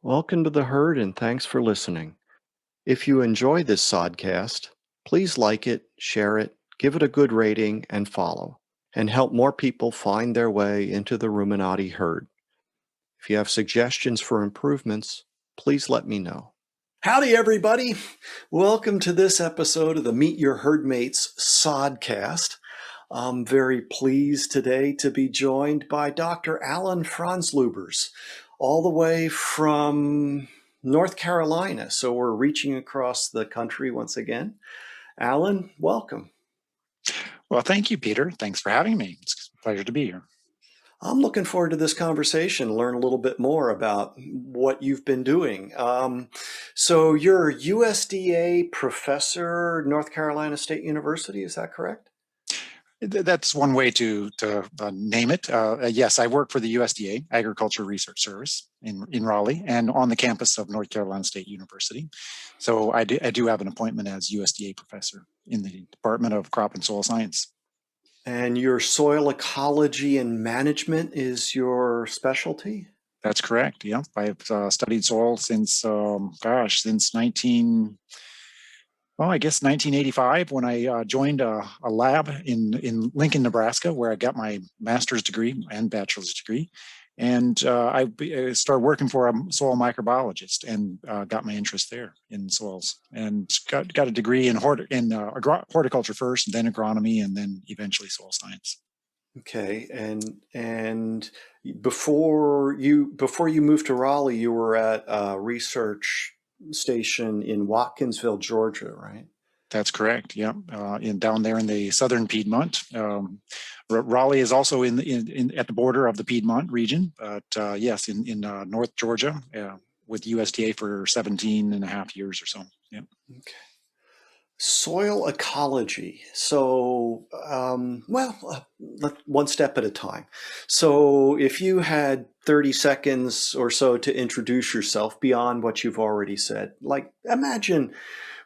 Welcome to the herd and thanks for listening. If you enjoy this sodcast, please like it, share it, give it a good rating, and follow, and help more people find their way into the Ruminati herd. If you have suggestions for improvements, please let me know. Howdy, everybody. Welcome to this episode of the Meet Your Herdmates sodcast. I'm very pleased today to be joined by Dr. Alan Franzluebbers, all the way from North Carolina. So we're reaching across the country once again. Alan, welcome. Well, thank you, Peter. Thanks for having me. It's a pleasure to be here. I'm looking forward to this conversation, learn a little bit more about what you've been doing. So you're a USDA professor, North Carolina State University, is that correct? That's one way to name it. Yes, I work for the USDA-Agricultural Research Service in Raleigh and on the campus of North Carolina State University. So I do have an appointment as USDA professor in the Department of Crop and Soil Science. And your soil ecology and management is your specialty? That's correct. Yeah, I've studied soil since, since 1985 when I joined a lab in Lincoln, Nebraska, where I got my master's degree and bachelor's degree. And I started working for a soil microbiologist and got my interest there in soils, and got a degree in horticulture first, and then agronomy, and then eventually soil science. Okay, and before you moved to Raleigh, you were at a research station in Watkinsville, Georgia, right? That's correct. Yeah, down there in the southern Piedmont. Raleigh is also in at the border of the Piedmont region, but yes, in North Georgia, with USDA for 17 and a half years or so. Yeah. Okay. Soil ecology. So, one step at a time. So if you had 30 seconds or so to introduce yourself beyond what you've already said, like imagine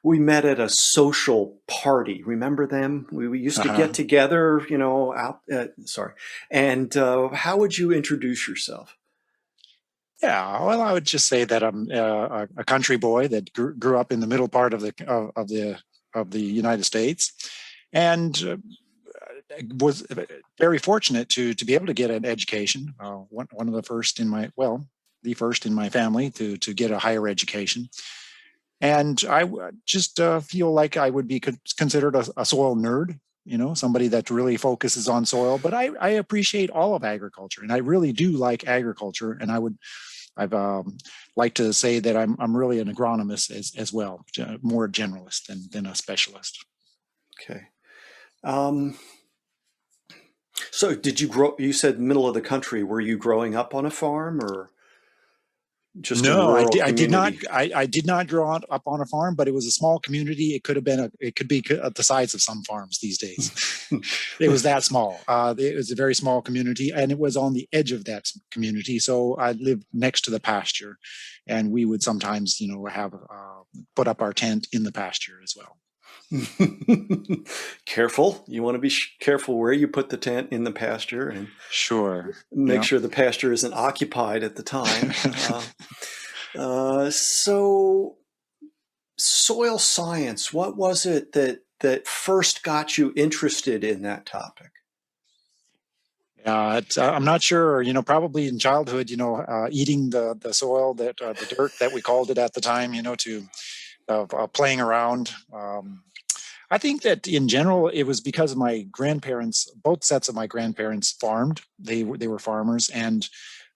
we met at a social party. Remember them? We used to get together, and how would you introduce yourself? Yeah, well, I would just say that I'm a country boy that grew up in the middle part of the United States, and was very fortunate to be able to get an education. One of the first the first in my family to get a higher education. And I just feel like I would be considered a soil nerd, somebody that really focuses on soil. But I appreciate all of agriculture, and I really do like agriculture. And I've like to say that I'm really an agronomist as well, more generalist than a specialist. Okay. So did you grow? You said middle of the country. Were you growing up on a farm or? Just no, I did not. I did not grow up on a farm, but it was a small community. It could be the size of some farms these days. It was that small. It was a very small community, and it was on the edge of that community. So I lived next to the pasture, and we would sometimes, have put up our tent in the pasture as well. Careful. You want to be careful where you put the tent in the pasture, and sure, make sure the pasture isn't occupied at the time. So soil science, what was it that first got you interested in that topic? I'm not sure, probably in childhood, eating the soil, the dirt that we called it at the time, playing around. I think that in general, it was because of my grandparents, both sets of my grandparents farmed. They were farmers, and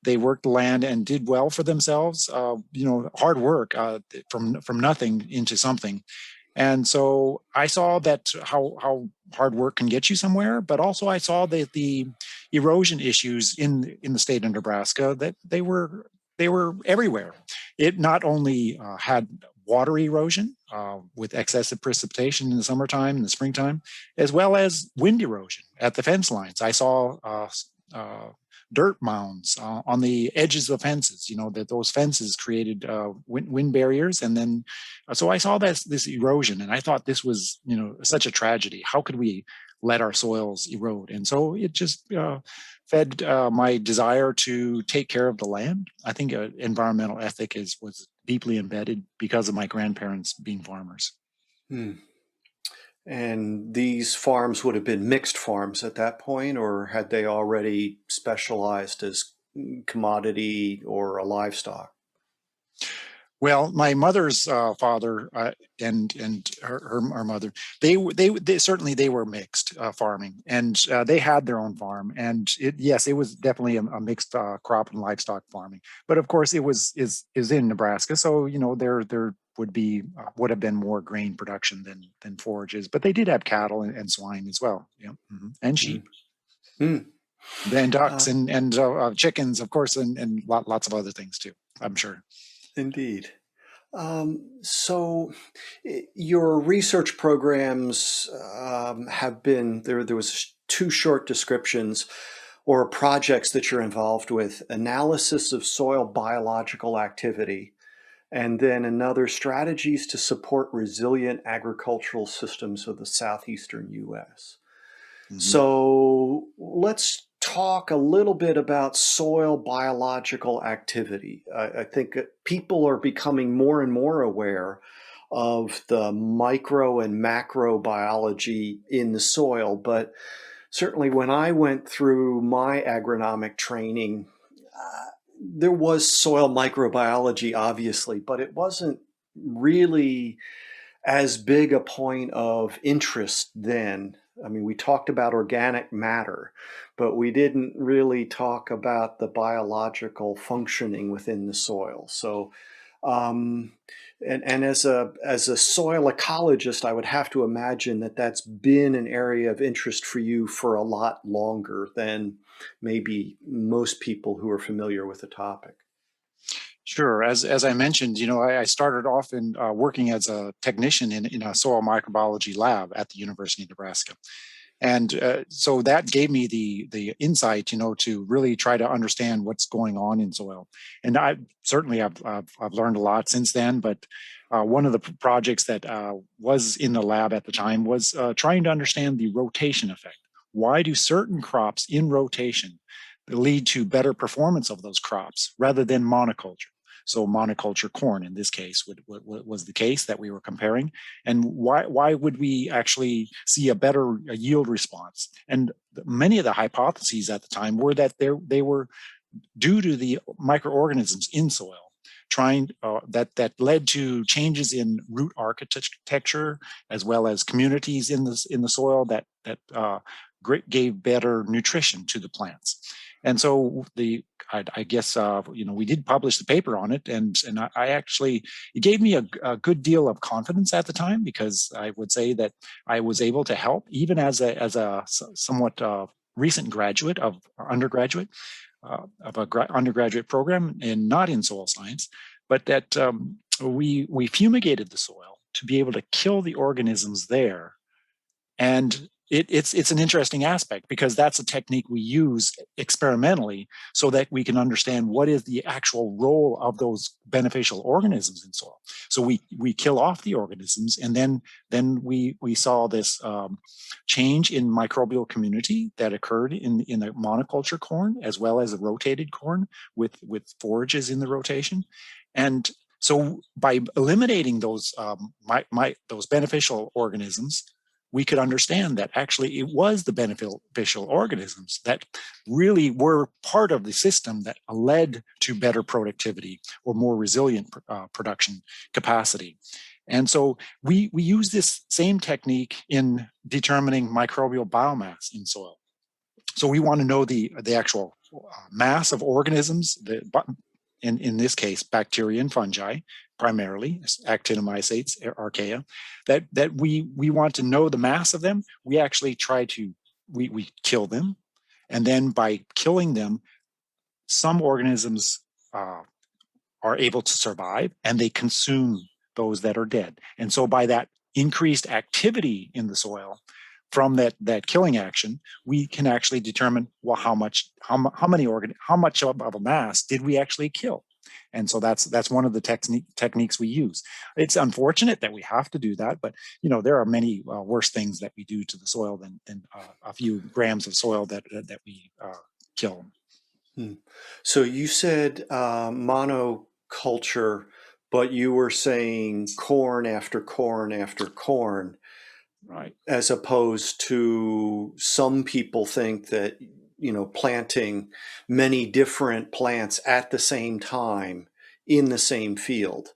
they worked the land and did well for themselves. Hard work from nothing into something. And so I saw that how hard work can get you somewhere, but also I saw that the erosion issues in the state of Nebraska, that they were everywhere. It not only had water erosion with excessive precipitation in the summertime and the springtime, as well as wind erosion at the fence lines. I saw dirt mounds on the edges of fences, that those fences created wind barriers. And then, so I saw this erosion, and I thought this was, such a tragedy. How could we let our soils erode? And so it just fed my desire to take care of the land. I think environmental ethic was deeply embedded because of my grandparents being farmers. Hmm. And these farms would have been mixed farms at that point, or had they already specialized as commodity or a livestock? Well, my mother's father and her mother, they certainly they were mixed farming, and they had their own farm. And yes, it was definitely a mixed crop and livestock farming. But of course, it is in Nebraska, so there would have been more grain production than forages. But they did have cattle and swine as well, yeah, and sheep, Mm. and Uh, ducks and chickens, of course, and lots of other things too, I'm sure. Indeed. So your research programs have been there. There was two short descriptions or projects that you're involved with: analysis of soil biological activity, and then another strategies to support resilient agricultural systems of the southeastern U.S. Mhm. So let's talk a little bit about soil biological activity. I think that people are becoming more and more aware of the micro and macro biology in the soil, but certainly when I went through my agronomic training, there was soil microbiology, obviously, but it wasn't really as big a point of interest then. I mean, we talked about organic matter, but we didn't really talk about the biological functioning within the soil. So, um, and as a soil ecologist, I would have to imagine that that's been an area of interest for you for a lot longer than maybe most people who are familiar with the topic. Sure. As I mentioned, I started off in working as a technician in a soil microbiology lab at the University of Nebraska, and so that gave me the insight, to really try to understand what's going on in soil. And I certainly I've learned a lot since then. But one of the projects that was in the lab at the time was trying to understand the rotation effect. Why do certain crops in rotation lead to better performance of those crops rather than monoculture? So monoculture corn in this case was the case that we were comparing, and why would we actually see a better yield response? And many of the hypotheses at the time were that they were due to the microorganisms in soil, trying that led to changes in root architecture as well as communities in the soil that gave better nutrition to the plants. And so I guess we did publish the paper on it, and I actually, it gave me a good deal of confidence at the time, because I would say that I was able to help even as a somewhat recent graduate of undergraduate of a undergraduate program, and not in soil science, but that we fumigated the soil to be able to kill the organisms there. And it's an interesting aspect, because that's a technique we use experimentally so that we can understand what is the actual role of those beneficial organisms in soil. So we kill off the organisms, and then we saw this change in microbial community that occurred in the monoculture corn as well as the rotated corn with forages in the rotation. And so by eliminating those those beneficial organisms, we could understand that actually it was the beneficial organisms that really were part of the system that led to better productivity or more resilient production capacity. And so we use this same technique in determining microbial biomass in soil. So we want to know the actual mass of organisms, in this case, bacteria and fungi, primarily actinomycetes, archaea, that we want to know the mass of them. We actually try to, we kill them. And then by killing them, some organisms are able to survive, and they consume those that are dead. And so by that increased activity in the soil from that killing action, we can actually determine, well, how much of a mass did we actually kill. And so that's one of the techniques we use. It's unfortunate that we have to do that, but there are many worse things that we do to the soil than a few grams of soil that we kill them. Hmm. So you said monoculture, but you were saying corn after corn after corn, Right. as opposed to some people think that, planting many different plants at the same time in the same field.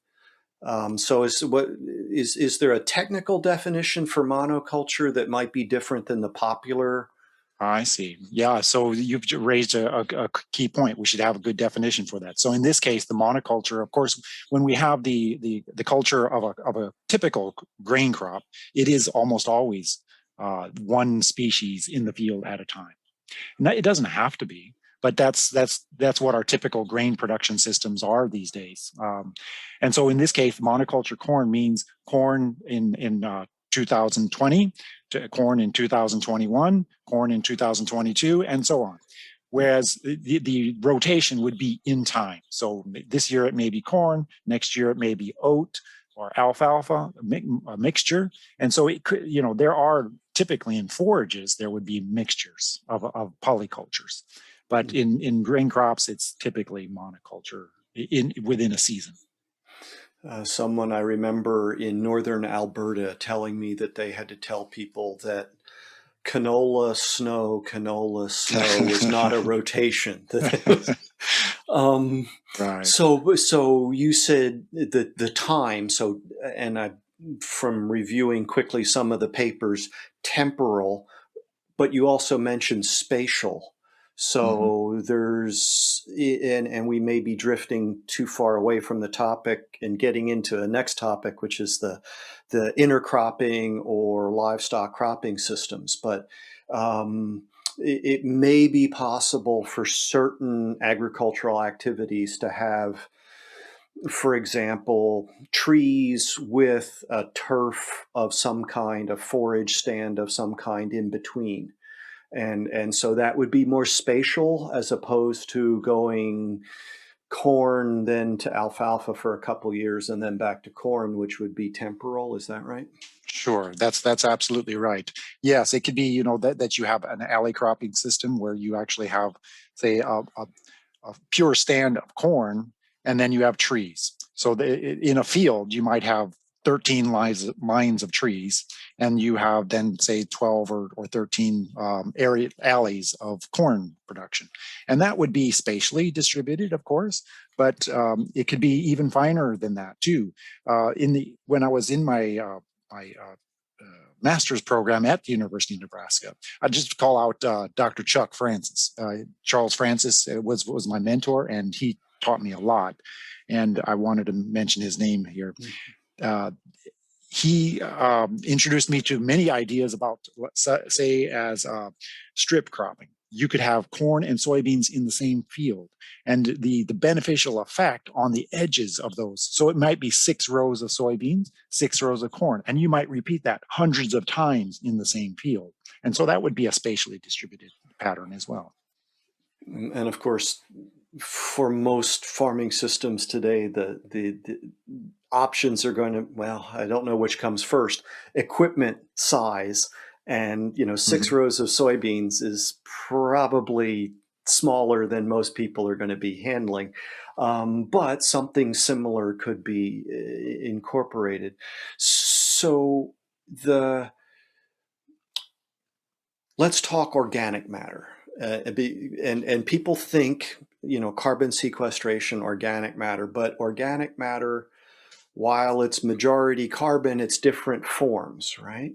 So is there a technical definition for monoculture that might be different than the popular? I see. Yeah. So you've raised a key point. We should have a good definition for that. So in this case, the monoculture, of course, when we have the culture of a typical grain crop, it is almost always one species in the field at a time. And it doesn't have to be, but that's what our typical grain production systems are these days. And so in this case, monoculture corn means corn in 2020, corn in 2021, corn in 2022, and so on. Whereas the rotation would be in time. So this year it may be corn, next year it may be oat or alfalfa, a mixture. And so it could, there are typically in forages, there would be mixtures of polycultures. But in grain crops, it's typically monoculture within a season. Someone I remember in northern Alberta telling me that they had to tell people that canola snow was not a rotation. Right. So you said the time. So, and from reviewing quickly some of the papers, temporal, but you also mentioned spatial. So there's, and we may be drifting too far away from the topic and getting into the next topic, which is the intercropping or livestock cropping systems. But it may be possible for certain agricultural activities to have, for example, trees with a turf of some kind, a forage stand of some kind in between. And so that would be more spatial as opposed to going corn then to alfalfa for a couple years and then back to corn, which would be temporal. Is that right? Sure, that's absolutely right. Yes, it could be, that you have an alley cropping system where you actually have, say, a pure stand of corn, and then you have trees. So in a field, you might have 13 lines of trees, and you have then say 12 or 13 alleys of corn production. And that would be spatially distributed, of course, but it could be even finer than that too. When I was in my master's program at the University of Nebraska, I just call out Dr. Chuck Francis. Charles Francis was my mentor, and he taught me a lot. And I wanted to mention his name here. He introduced me to many ideas about, say, as strip cropping. You could have corn and soybeans in the same field, and the beneficial effect on the edges of those. So it might be 6 rows of soybeans, 6 rows of corn, and you might repeat that hundreds of times in the same field. And so that would be a spatially distributed pattern as well. And of course, for most farming systems today, the options are going to, well, I don't know which comes first, equipment size. And, 6 rows of soybeans is probably smaller than most people are going to be handling. But something similar could be incorporated. So let's talk organic matter. And people think, carbon sequestration, organic matter, but organic matter, while it's majority carbon, it's different forms, right?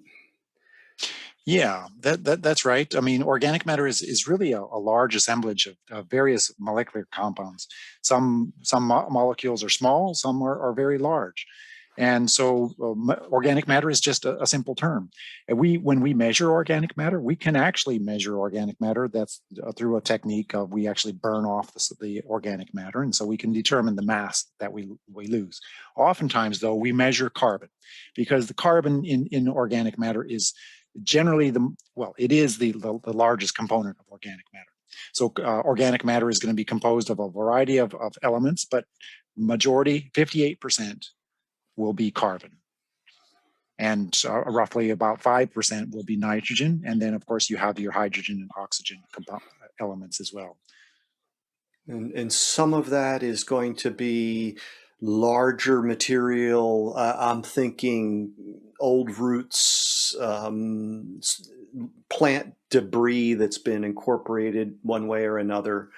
Yeah, that's right. I mean, organic matter is really a large assemblage of various molecular compounds. Some molecules are small, some are very large. And so organic matter is just a simple term. And when we measure organic matter, we can actually measure organic matter. That's through a technique of we actually burn off the organic matter. And so we can determine the mass that we lose. Oftentimes, though, we measure carbon, because the carbon in organic matter is generally it is the largest component of organic matter. So organic matter is going to be composed of a variety of elements, but majority, 58%, will be carbon. And roughly about 5% will be nitrogen. And then, of course, you have your hydrogen and oxygen elements as well. And some of that is going to be larger material. I'm thinking old roots, plant debris that's been incorporated one way or another.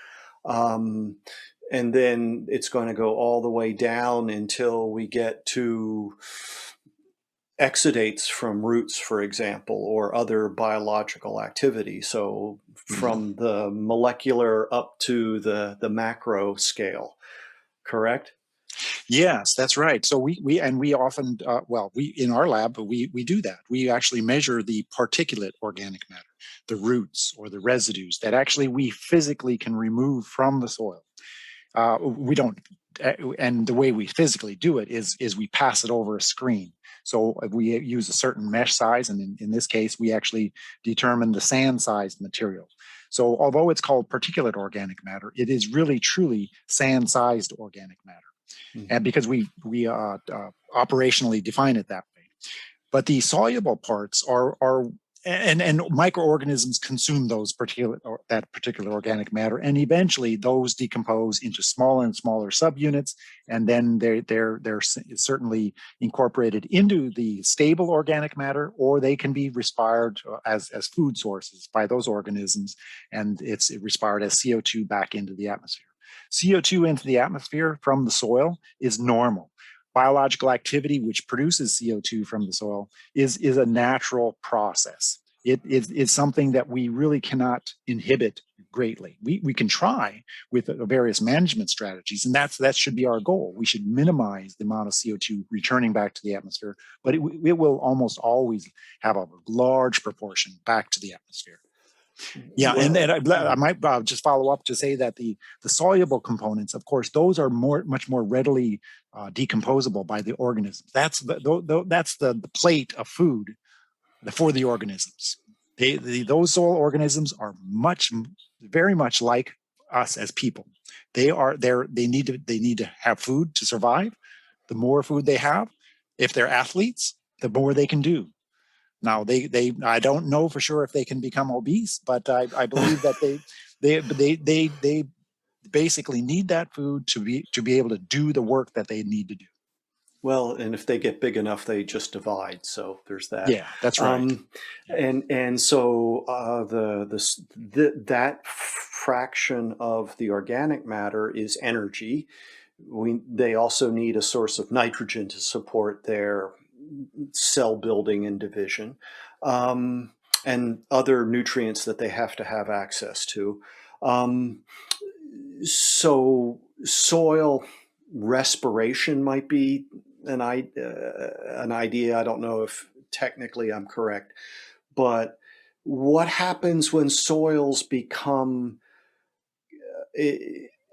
And then it's going to go all the way down until we get to exudates from roots, for example, or other biological activity. So from the molecular up to the macro scale, correct? Yes, that's right. So we often, we in our lab, we do that. We actually measure the particulate organic matter, the roots or the residues that actually we physically can remove from the soil. We don't, and the way we physically do it is we pass it over a screen. So if we use a certain mesh size, and in this case, we actually determine the sand-sized material. So although it's called particulate organic matter, it is really truly sand-sized organic matter. And because we operationally define it that way. But the soluble parts are and microorganisms consume that particular organic matter, and eventually those decompose into smaller and smaller subunits, and then they're certainly incorporated into the stable organic matter, or they can be respired as food sources by those organisms, and it's respired as CO2 back into the atmosphere. CO2 into the atmosphere from the soil is normal. Biological activity, which produces CO2 from the soil, is a natural process. It is something that we really cannot inhibit greatly. We can try with various management strategies, and that should be our goal. We should minimize the amount of CO2 returning back to the atmosphere, but it will almost always have a large proportion back to the atmosphere. Yeah, well, and I might just follow up to say that the soluble components, of course, those are much more readily decomposable by the organisms. That's the plate of food for the organisms. Those soil organisms are very much like us as people. They need to have food to survive. The more food they have, if they're athletes, the more they can do. Now I don't know for sure if they can become obese, but I believe that they basically need that food to be able to do the work that they need to do. Well, and if they get big enough, they just divide. So there's that. Yeah, that's right. And so that fraction of the organic matter is energy. They also need a source of nitrogen to support their cell building and division, and other nutrients that they have to have access to. So soil respiration might be an idea. I don't know if technically I'm correct, but what happens when soils become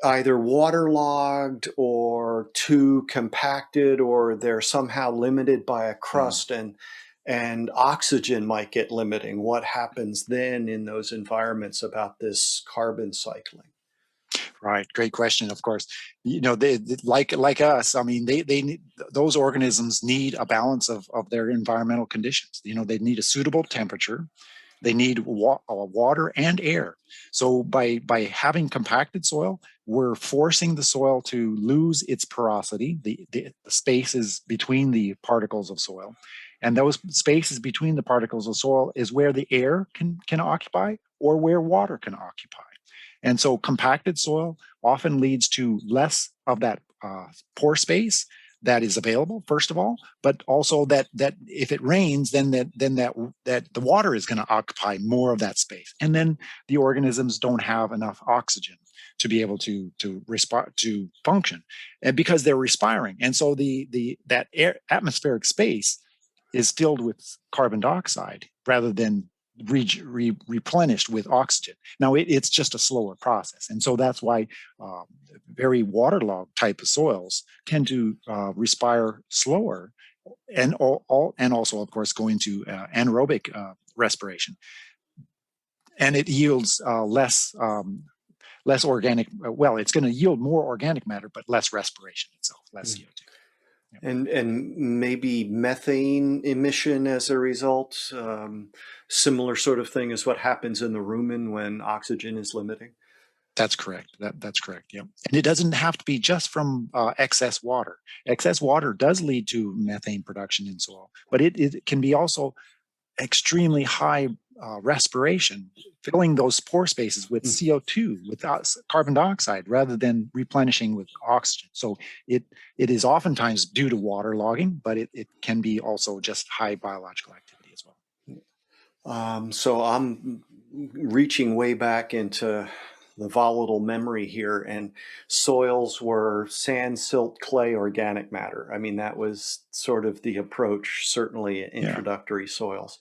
either waterlogged or too compacted, or they're somehow limited by a crust, and oxygen might get limiting? What happens then in those environments about this carbon cycling? Right, great question. Of course, they like us. I mean, they need, those organisms need a balance of their environmental conditions. They need a suitable temperature. They need water and air. So by having compacted soil, we're forcing the soil to lose its porosity, the spaces between the particles of soil. And those spaces between the particles of soil is where the air can occupy, or where water can occupy. And so compacted soil often leads to less of that pore space that is available, first of all, but also that if it rains, then that the water is going to occupy more of that space, and then the organisms don't have enough oxygen to be able to function, and because they're respiring, and so that atmospheric space is filled with carbon dioxide rather than replenished with oxygen. Now it's just a slower process, and so that's why very waterlogged type of soils tend to respire slower, and also, of course, go into anaerobic respiration, and it yields less organic. Well, it's going to yield more organic matter, but less respiration itself, less CO2. And maybe methane emission as a result, similar sort of thing as what happens in the rumen when oxygen is limiting. That's correct. That's correct. Yeah, and it doesn't have to be just from excess water. Excess water does lead to methane production in soil, but it can be also extremely high respiration, filling those pore spaces with CO2, with carbon dioxide, rather than replenishing with oxygen. So it is oftentimes due to water logging, but it can be also just high biological activity as well. So I'm reaching way back into the volatile memory here, and soils were sand, silt, clay, organic matter. I mean, that was sort of the approach, certainly introductory soils.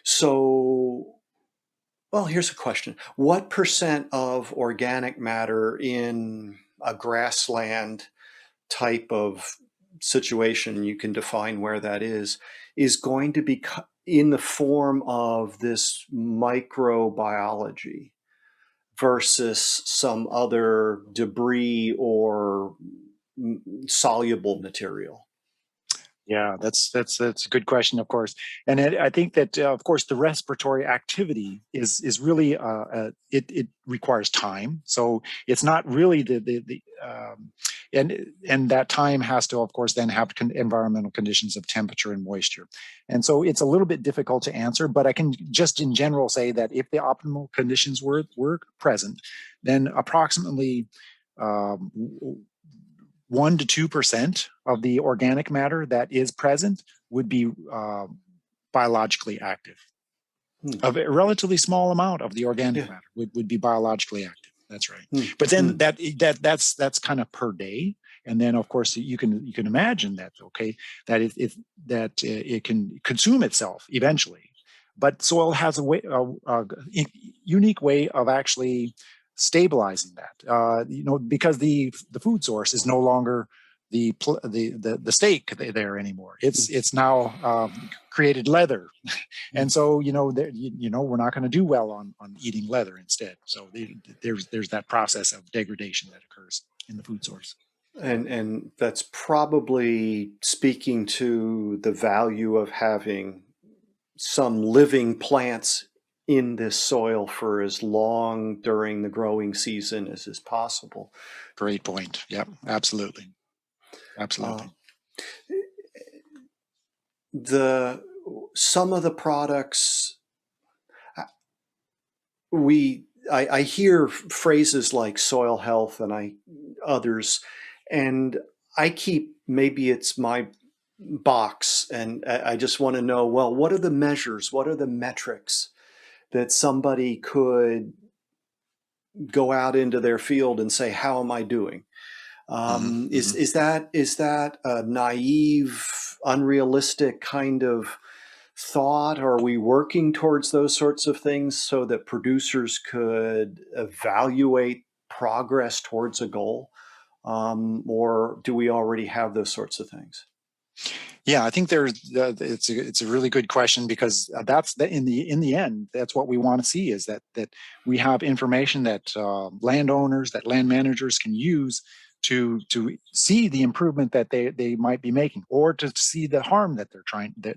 So, well, here's a question. What percent of organic matter in a grassland type of situation, you can define where that is going to be in the form of this microbiology versus some other debris or soluble material? Yeah, that's a good question, of course, and I think that of course the respiratory activity is really it requires time, so it's not really and that time has to of course then have environmental conditions of temperature and moisture, and so it's a little bit difficult to answer. But I can just in general say that if the optimal conditions were present, then approximately. 1 to 2% of the organic matter that is present would be biologically active. A relatively small amount of the organic matter would be biologically active. That's right. But then that's kind of per day. And then of course you can imagine that that it can consume itself eventually. But soil has a unique way of actually stabilizing that, because the food source is no longer the steak there anymore. It's now created leather, and so we're not going to do well on eating leather instead. So there's that process of degradation that occurs in the food source. And that's probably speaking to the value of having some living plants in this soil for as long during the growing season as is possible. Great point. Yep, absolutely. Absolutely. Some of the products I hear phrases like soil health and others, and I keep, maybe it's my box, and I just want to know, well, what are the measures? What are the metrics that somebody could go out into their field and say, how am I doing? Is that a naive, unrealistic kind of thought? Are we working towards those sorts of things so that producers could evaluate progress towards a goal? Or do we already have those sorts of things? Yeah, I think it's a really good question, because that's in the end, that's what we want to see, is that we have information that landowners, that land managers can use to see the improvement that they might be making, or to see the harm that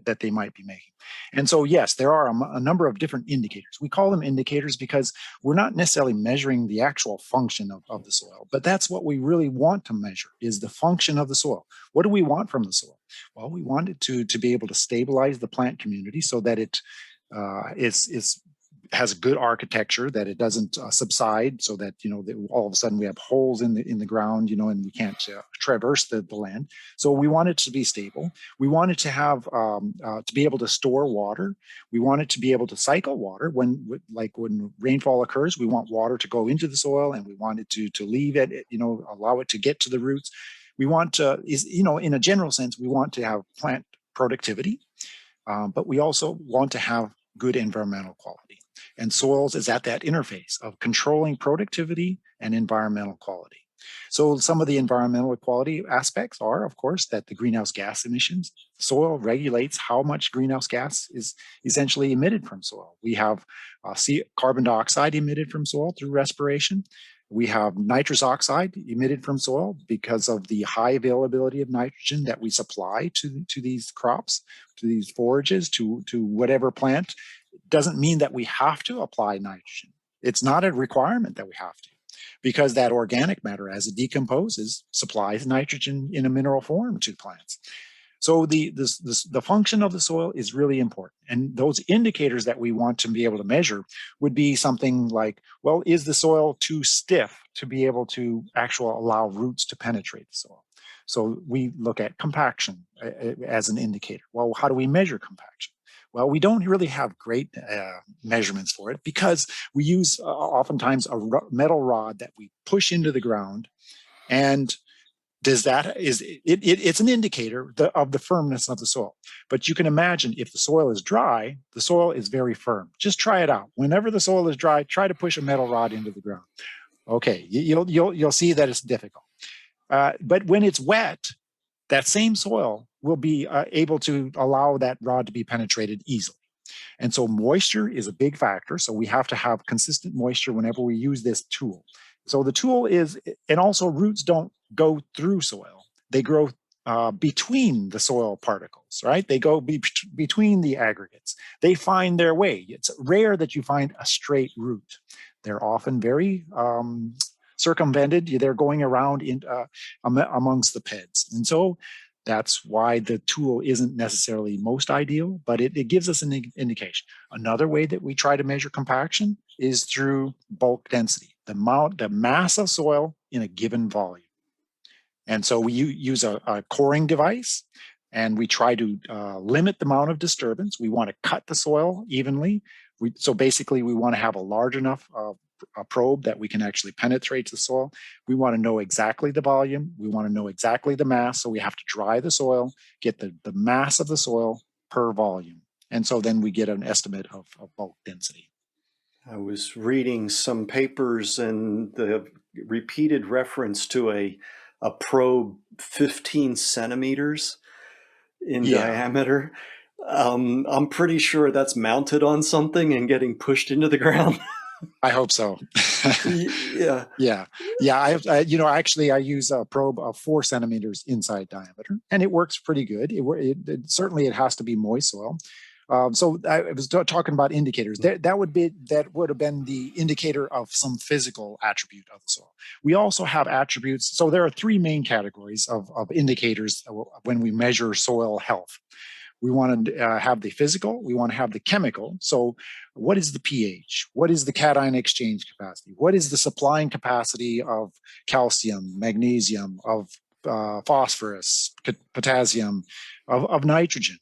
that they might be making. And so yes, there are a number of different indicators. We call them indicators because we're not necessarily measuring the actual function of the soil, but that's what we really want to measure, is the function of the soil. What do we want from the soil? Well, we want it to be able to stabilize the plant community so that it has a good architecture, that it doesn't subside, so that that all of a sudden we have holes in the ground, and we can't traverse the land. So we want it to be stable. We want it to have to be able to store water. We want it to be able to cycle water when rainfall occurs. We want water to go into the soil, and we want it to leave it, allow it to get to the roots. We want to, in a general sense, we want to have plant productivity, but we also want to have good environmental quality. And soils is at that interface of controlling productivity and environmental quality. So some of the environmental quality aspects are, of course, that the greenhouse gas emissions, soil regulates how much greenhouse gas is essentially emitted from soil. We have carbon dioxide emitted from soil through respiration. We have nitrous oxide emitted from soil because of the high availability of nitrogen that we supply to these crops, to these forages, to whatever plant. It doesn't mean that we have to apply nitrogen. It's not a requirement that we have to, because that organic matter, as it decomposes, supplies nitrogen in a mineral form to plants. So the function of the soil is really important. And those indicators that we want to be able to measure would be something like, well, is the soil too stiff to be able to actually allow roots to penetrate the soil? So we look at compaction as an indicator. Well, how do we measure compaction? Well, we don't really have great measurements for it, because we use oftentimes a metal rod that we push into the ground, and it's an indicator of the firmness of the soil. But you can imagine, if the soil is dry, the soil is very firm. Just try it out. Whenever the soil is dry, try to push a metal rod into the ground. Okay, you'll see that it's difficult. But when it's wet, that same soil will be able to allow that rod to be penetrated easily. And so moisture is a big factor. So we have to have consistent moisture whenever we use this tool. So the tool is, and also roots don't go through soil. They grow between the soil particles, right? They go between the aggregates. They find their way. It's rare that you find a straight root. They're often very circumvented. They're going around amongst the beds. And so that's why the tool isn't necessarily most ideal, but it gives us an indication. Another way that we try to measure compaction is through bulk density, the mass of soil in a given volume. And so we use a coring device, and we try to limit the amount of disturbance. We want to cut the soil evenly. So basically, we want to have a large enough a probe that we can actually penetrate the soil. We want to know exactly the volume. We want to know exactly the mass. So we have to dry the soil, get the mass of the soil per volume. And so then we get an estimate of bulk density. I was reading some papers, and the repeated reference to a probe 15 centimeters in diameter. I'm pretty sure that's mounted on something and getting pushed into the ground. I hope so. Yeah. Actually, I use a probe of 4 centimeters inside diameter, and it works pretty good. Certainly, it has to be moist soil. So I was talking about indicators. That would have been the indicator of some physical attribute of the soil. We also have attributes. So there are 3 main categories of indicators when we measure soil health. We want to have the physical, we want to have the chemical. So what is the pH? What is the cation exchange capacity? What is the supplying capacity of calcium, magnesium, of phosphorus, potassium, of nitrogen?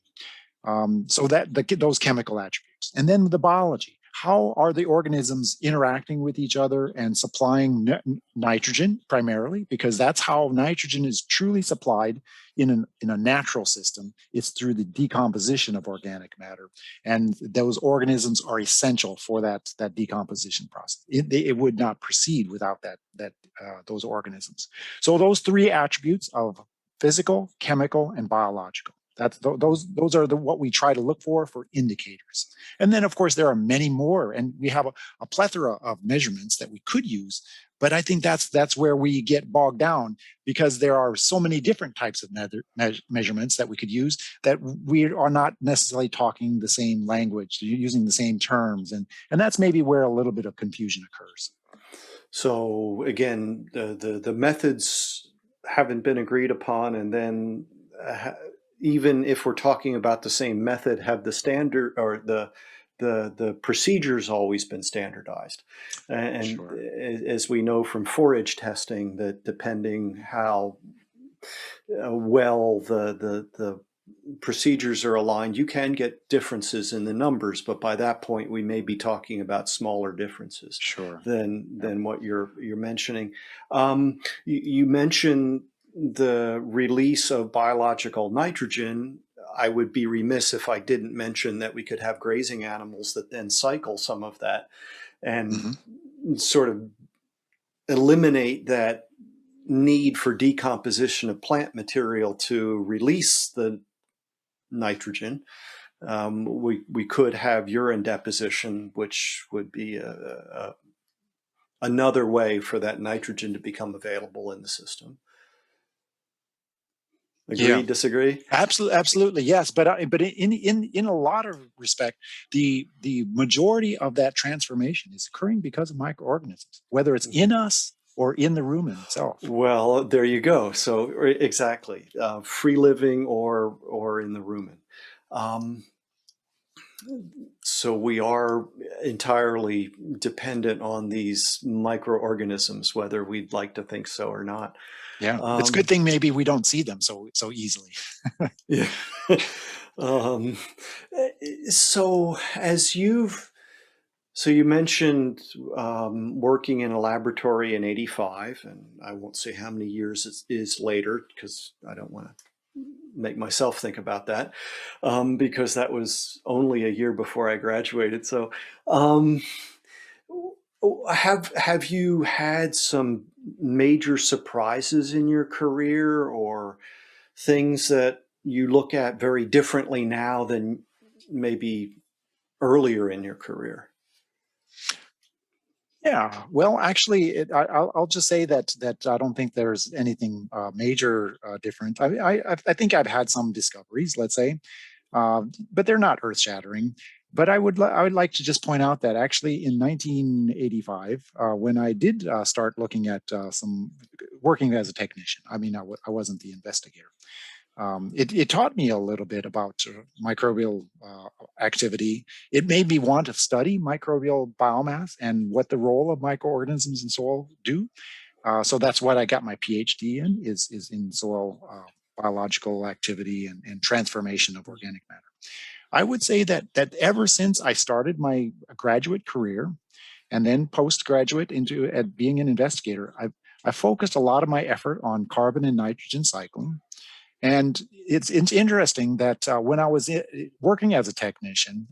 So those chemical attributes. And then the biology. How are the organisms interacting with each other and supplying nitrogen primarily? Because that's how nitrogen is truly supplied in a natural system. It's through the decomposition of organic matter. And those organisms are essential for that decomposition process. It would not proceed without those organisms. So those 3 attributes of physical, chemical, and biological. Those are what we try to look for indicators. And then, of course, there are many more, and we have a plethora of measurements that we could use. But I think that's where we get bogged down, because there are so many different types of measurements that we could use that we are not necessarily talking the same language, using the same terms, and that's maybe where a little bit of confusion occurs. So again, the methods haven't been agreed upon, and then even if we're talking about the same method, have the standard or the procedures always been standardized? And Sure. As we know from forage testing, that depending how well the procedures are aligned, you can get differences in the numbers, but by that point we may be talking about smaller differences than what you're mentioning. You mentioned the release of biological nitrogen. I would be remiss if I didn't mention that we could have grazing animals that then cycle some of that and sort of eliminate that need for decomposition of plant material to release the nitrogen. We could have urine deposition, which would be a another way for that nitrogen to become available in the system. Yeah. Agree, disagree? Absolutely, yes. But in a lot of respect, the majority of that transformation is occurring because of microorganisms, whether it's in us or in the rumen itself. Well, there you go. So exactly, free living or in the rumen. So we are entirely dependent on these microorganisms, whether we'd like to think so or not. Yeah, it's a good thing maybe we don't see them so easily. Yeah. um, so as you mentioned working in a laboratory in '85, and I won't say how many years it is later because I don't want to make myself think about that, because that was only a year before I graduated. So um, have you had some major surprises in your career, or things that you look at very differently now than maybe earlier in your career? Yeah, well, actually, I'll just say that I don't think there's anything major different. I think I've had some discoveries, let's say, but they're not earth-shattering. But I would like to just point out that actually in 1985, when I did start looking at some working as a technician, I mean, I wasn't the investigator. It taught me a little bit about microbial activity. It made me want to study microbial biomass and what the role of microorganisms in soil do. So that's what I got my PhD in, is in soil biological activity and transformation of organic matter. I would say that ever since I started my graduate career and then postgraduate into being an investigator, I focused a lot of my effort on carbon and nitrogen cycling. And it's interesting that when I was working as a technician,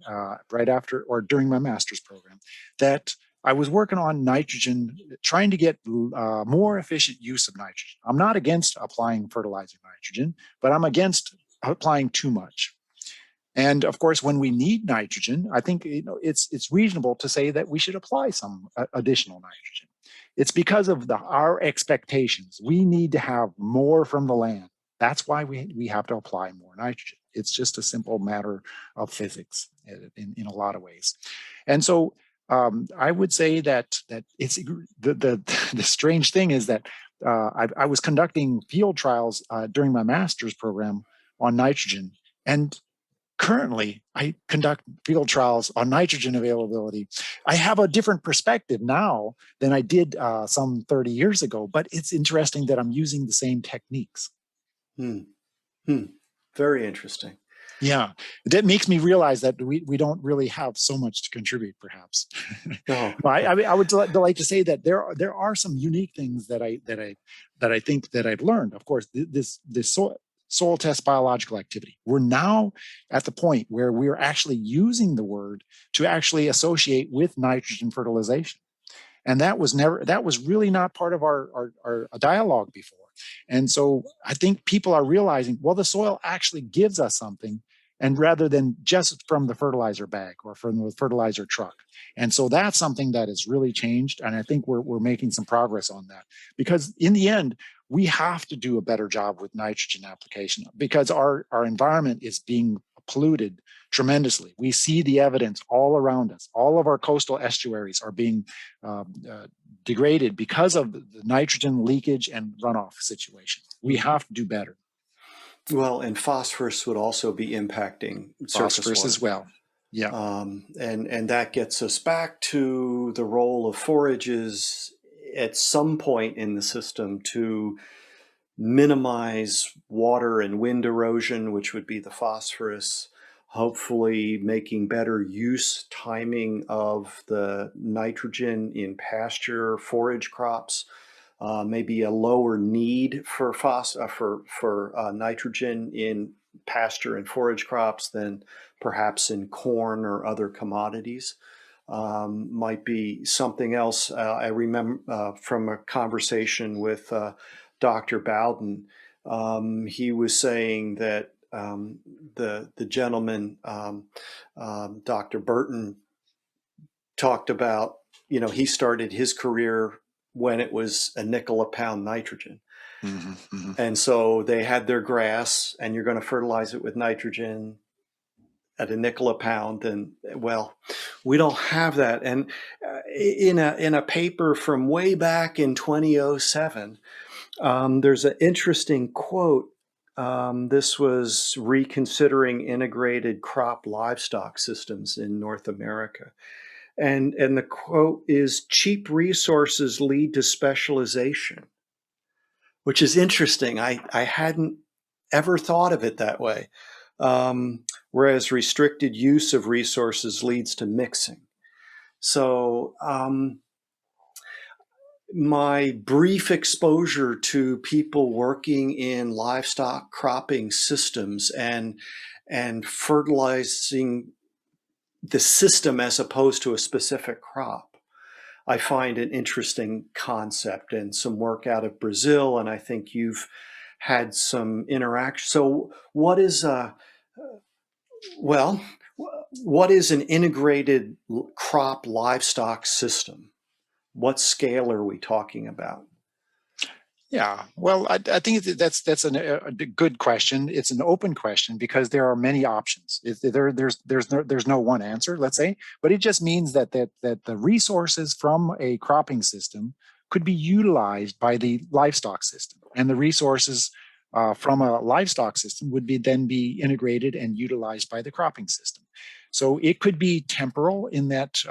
right after or during my master's program, that I was working on nitrogen, trying to get more efficient use of nitrogen. I'm not against applying fertilizer nitrogen, but I'm against applying too much. And of course, when we need nitrogen, I think it's reasonable to say that we should apply some additional nitrogen. It's because of our expectations. We need to have more from the land. That's why we have to apply more nitrogen. It's just a simple matter of physics in a lot of ways. And so I would say that it's the strange thing is that I was conducting field trials during my master's program on nitrogen, and currently I conduct field trials on nitrogen availability. I have a different perspective now than I did some 30 years ago, but it's interesting that I'm using the same techniques. Hmm. Hmm. Very interesting. Yeah, that makes me realize that we don't really have so much to contribute, perhaps. Oh, I would like to say that there are some unique things that I think that I've learned. Of course, this soil test biological activity. We're now at the point where we're actually using the word to actually associate with nitrogen fertilization. And that was really not part of our dialogue before. And so I think people are realizing, well, the soil actually gives us something, and rather than just from the fertilizer bag or from the fertilizer truck. And so that's something that has really changed. And I think we're making some progress on that, because in the end, we have to do a better job with nitrogen application, because our environment is being polluted tremendously. We see the evidence all around us. All of our coastal estuaries are being degraded because of the nitrogen leakage and runoff situation. We have to do better. well, and phosphorus would also be impacting surface Phosphorus water. as well. Yeah. And that gets us back to the role of forages at some point in the system to minimize water and wind erosion, which would be the phosphorus, hopefully making better timing of the nitrogen in pasture forage crops, maybe a lower need for nitrogen in pasture and forage crops than perhaps in corn or other commodities. Might be something else. I remember from a conversation with Dr. Bowden. He was saying that the gentleman, Dr. Burton, talked about he started his career when it was a nickel a pound nitrogen. Mm-hmm, mm-hmm. And so they had their grass, and you're going to fertilize it with nitrogen at a nickel a pound. And well, we don't have that. And in a paper from way back in 2007, there's an interesting quote. This was reconsidering integrated crop livestock systems in North America. And the quote is, cheap resources lead to specialization, which is interesting. I hadn't ever thought of it that way. Whereas restricted use of resources leads to mixing. So my brief exposure to people working in livestock cropping systems and fertilizing the system as opposed to a specific crop, I find an interesting concept, and some work out of Brazil, and I think you've had some interaction. So what is what is an integrated crop livestock system? What scale are we talking about? Yeah, well, I think that's a good question. It's an open question because there are many options. There's no one answer, let's say, but it just means that the resources from a cropping system could be utilized by the livestock system, and the resources from a livestock system would then be integrated and utilized by the cropping system. So it could be temporal in that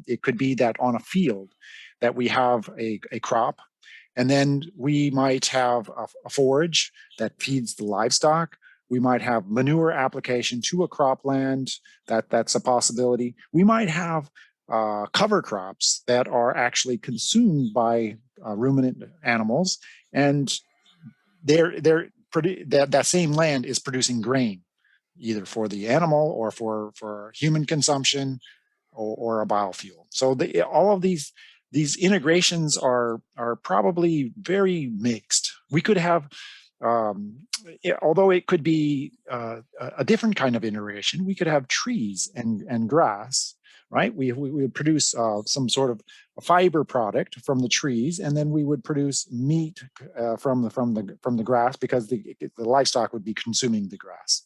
it could be that on a field that we have a crop. And then we might have a forage that feeds the livestock. We might have manure application to a cropland. That's a possibility. We might have cover crops that are actually consumed by ruminant animals, and that same land is producing grain, either for the animal or for human consumption or a biofuel. So all of these integrations are probably very mixed. We could have, although it could be a different kind of integration, we could have trees and grass, right? We would produce some sort of a fiber product from the trees, and then we would produce meat from the grass, because the livestock would be consuming the grass.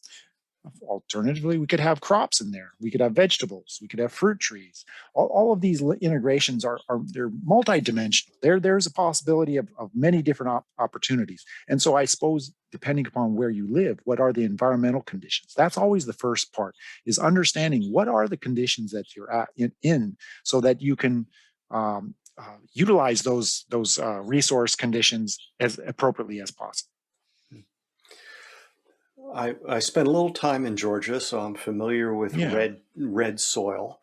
Alternatively, we could have crops in there. We could have vegetables. We could have fruit trees. All of these integrations they're multidimensional. There's a possibility of many different opportunities. And so I suppose, depending upon where you live, what are the environmental conditions? That's always the first part, is understanding what are the conditions that you're in so that you can utilize those resource conditions as appropriately as possible. I spent a little time in Georgia, so I'm familiar with red soil.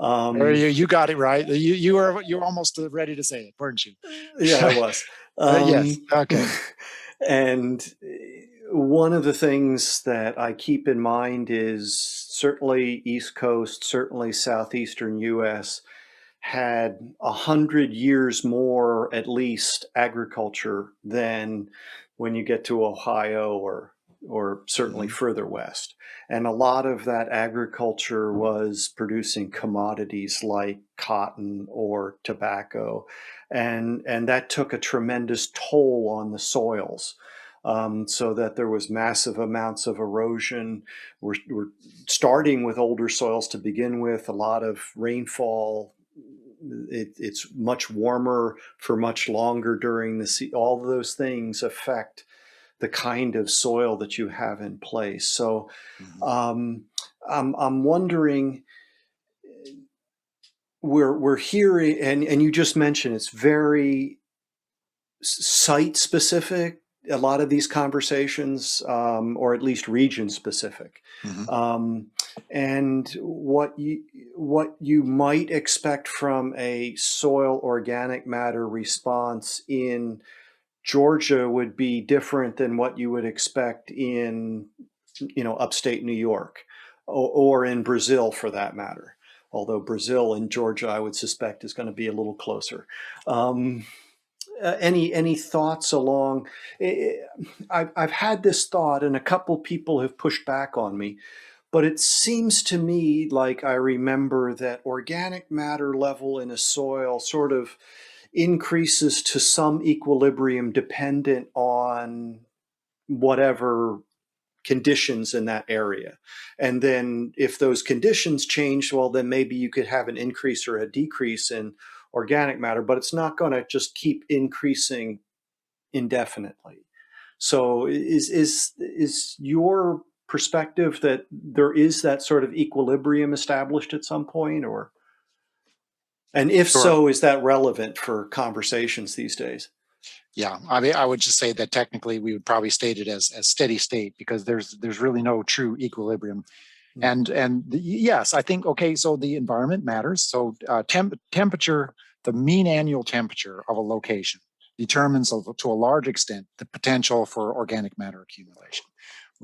You got it right. You were almost ready to say it, weren't you? Yeah, I was. Yes. Okay. And one of the things that I keep in mind is certainly East Coast, certainly southeastern U.S. had 100 years more, at least, agriculture than when you get to Ohio or certainly further west. And a lot of that agriculture was producing commodities like cotton or tobacco. And that took a tremendous toll on the soils, so that there was massive amounts of erosion. We're starting with older soils to begin with, a lot of rainfall. It's much warmer for much longer during the season. All of those things affect the kind of soil that you have in place. So I'm wondering, we're hearing, and you just mentioned it's very site specific, a lot of these conversations, or at least region specific. And what you might expect from a soil organic matter response in Georgia would be different than what you would expect in, upstate New York, or in Brazil for that matter. Although Brazil and Georgia, I would suspect, is going to be a little closer. Any thoughts along? I've had this thought, and a couple people have pushed back on me. But it seems to me like I remember that organic matter level in a soil sort of increases to some equilibrium dependent on whatever conditions in that area. And then if those conditions change, well, then maybe you could have an increase or a decrease in organic matter, but it's not going to just keep increasing indefinitely. So is your perspective that there is that sort of equilibrium established at some point, or, and if Sure. so, is that relevant for conversations these days? Yeah, I mean, I would just say that technically we would probably state it as steady state, because there's really no true equilibrium. Yes, I think, okay, so the environment matters. So temperature, the mean annual temperature of a location determines to a large extent the potential for organic matter accumulation.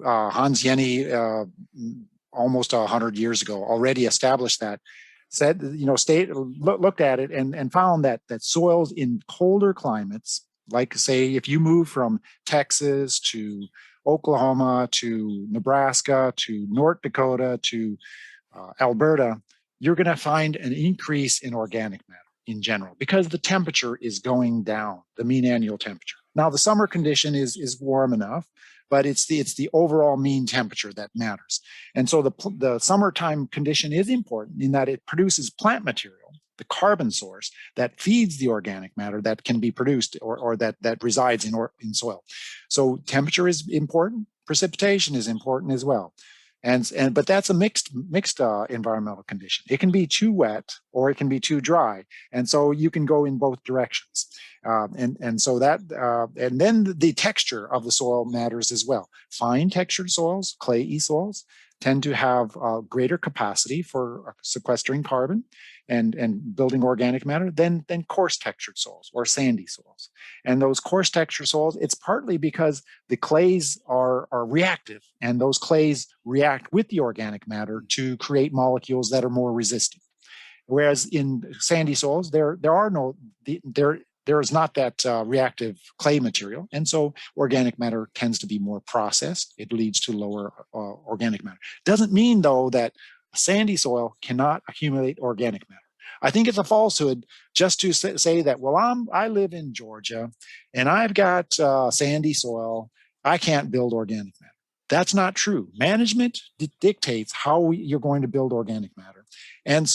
Hans Jenny, almost 100 years ago, already established that. Said, looked at it and found that soils in colder climates, like say if you move from Texas to Oklahoma to Nebraska to North Dakota to Alberta, you're going to find an increase in organic matter in general because the temperature is going down, the mean annual temperature. Now the summer condition is warm enough, but it's the overall mean temperature that matters. And so the summertime condition is important in that it produces plant material, the carbon source that feeds the organic matter that can be produced or that resides in soil. So temperature is important. Precipitation is important as well. But that's a mixed environmental condition. It can be too wet or it can be too dry, and so you can go in both directions. And then the texture of the soil matters as well. Fine textured soils, clayey soils, tend to have greater capacity for sequestering carbon and building organic matter than coarse textured soils or sandy soils. And those coarse textured soils, it's partly because the clays are reactive, and those clays react with the organic matter to create molecules that are more resistant. Whereas in sandy soils, there is not that reactive clay material, and so organic matter tends to be more processed. It leads to lower organic matter. Doesn't mean, though, that sandy soil cannot accumulate organic matter. I think it's a falsehood just to say that, well, I live in Georgia and I've got sandy soil, I can't build organic matter. That's not true. Management dictates how you're going to build organic matter. And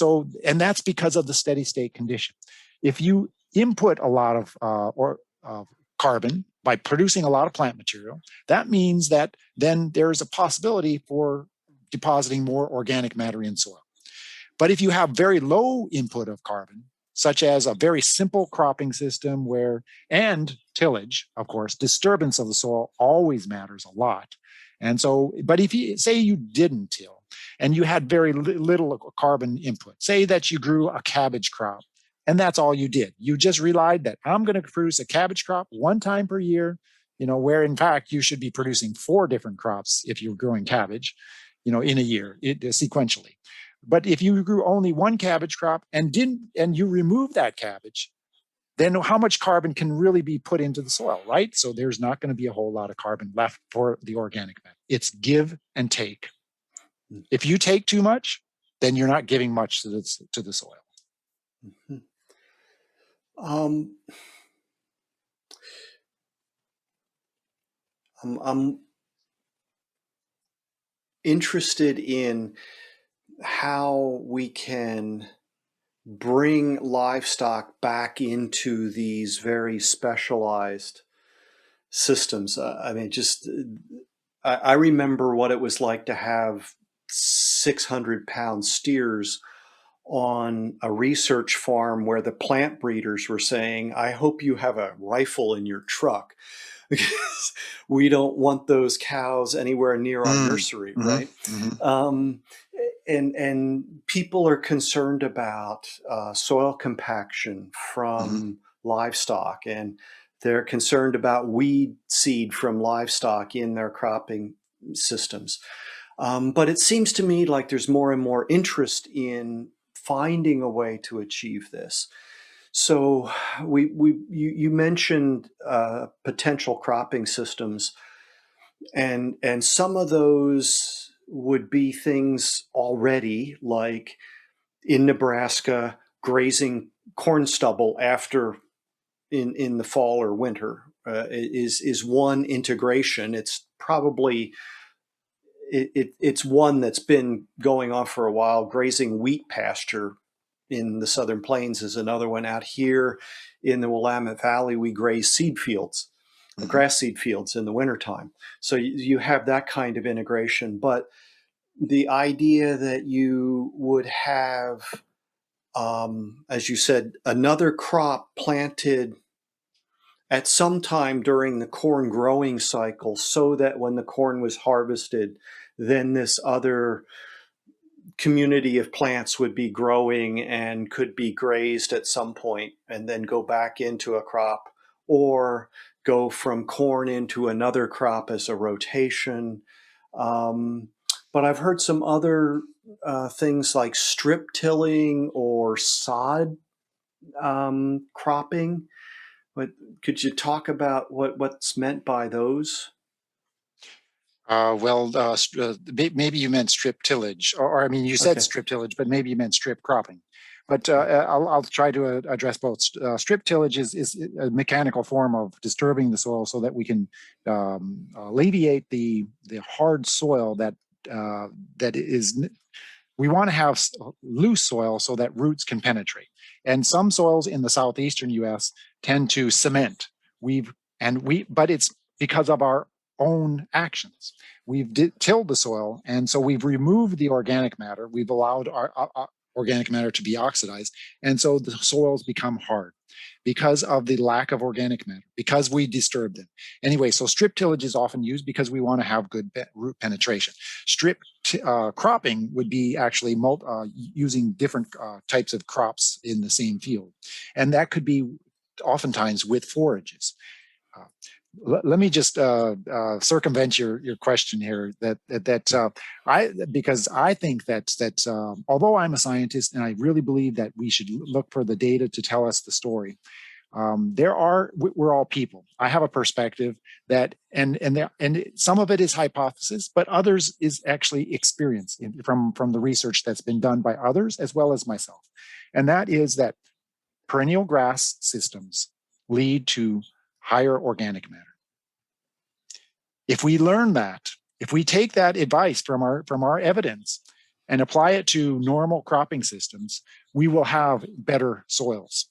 that's because of the steady state condition. If you input a lot of carbon by producing a lot of plant material, that means that then there's a possibility for depositing more organic matter in soil. But if you have very low input of carbon, such as a very simple cropping system and tillage, of course, disturbance of the soil always matters a lot. And so, but if you say you didn't till and you had very little carbon input, say that you grew a cabbage crop and that's all you did. You just relied that I'm going to produce a cabbage crop one time per year, where in fact you should be producing 4 different crops if you're growing cabbage, in a year, sequentially. But if you grew only one cabbage crop and you remove that cabbage, then how much carbon can really be put into the soil, right? So there's not going to be a whole lot of carbon left for the organic matter. It's give and take. If you take too much, then you're not giving much to the soil. Mm-hmm. I'm interested in how we can bring livestock back into these very specialized systems. I remember what it was like to have 600-pound steers on a research farm where the plant breeders were saying, I hope you have a rifle in your truck because we don't want those cows anywhere near our nursery, right? Mm-hmm. And people are concerned about soil compaction from livestock, and they're concerned about weed seed from livestock in their cropping systems. But it seems to me like there's more and more interest in finding a way to achieve this. So you mentioned potential cropping systems, and some of those would be things already like in Nebraska, grazing corn stubble after in the fall or winter is one integration. It's probably it's one that's been going on for a while. Grazing wheat pasture in the Southern Plains is another one. Out here in the Willamette Valley, we graze seed fields, grass seed fields in the wintertime. So you have that kind of integration. But the idea that you would have, as you said, another crop planted at some time during the corn growing cycle so that when the corn was harvested, then this other community of plants would be growing and could be grazed at some point and then go back into a crop or go from corn into another crop as a rotation. But I've heard some other things like strip tilling or sod cropping. But could you talk about what's meant by those? Maybe you meant strip tillage, or I mean, you said Okay. strip tillage, but maybe you meant strip cropping. But I'll try to address both. Strip tillage is a mechanical form of disturbing the soil so that we can alleviate the hard soil that is. We want to have loose soil so that roots can penetrate. And some soils in the southeastern U.S. tend to cement. But it's because of our own actions. We've tilled the soil, and so we've removed the organic matter. We've allowed our organic matter to be oxidized, and so the soils become hard because of the lack of organic matter, because we disturb them. Anyway, so strip tillage is often used because we want to have good root penetration. Strip cropping would be actually using different types of crops in the same field, and that could be oftentimes with forages. Let me just circumvent your question here. Because I think that although I'm a scientist and I really believe that we should look for the data to tell us the story, we're all people. I have a perspective that and some of it is hypothesis, but others is actually experience from the research that's been done by others as well as myself, and that is that perennial grass systems lead to higher organic matter. If we learn that, if we take that advice from our evidence and apply it to normal cropping systems, we will have better soils.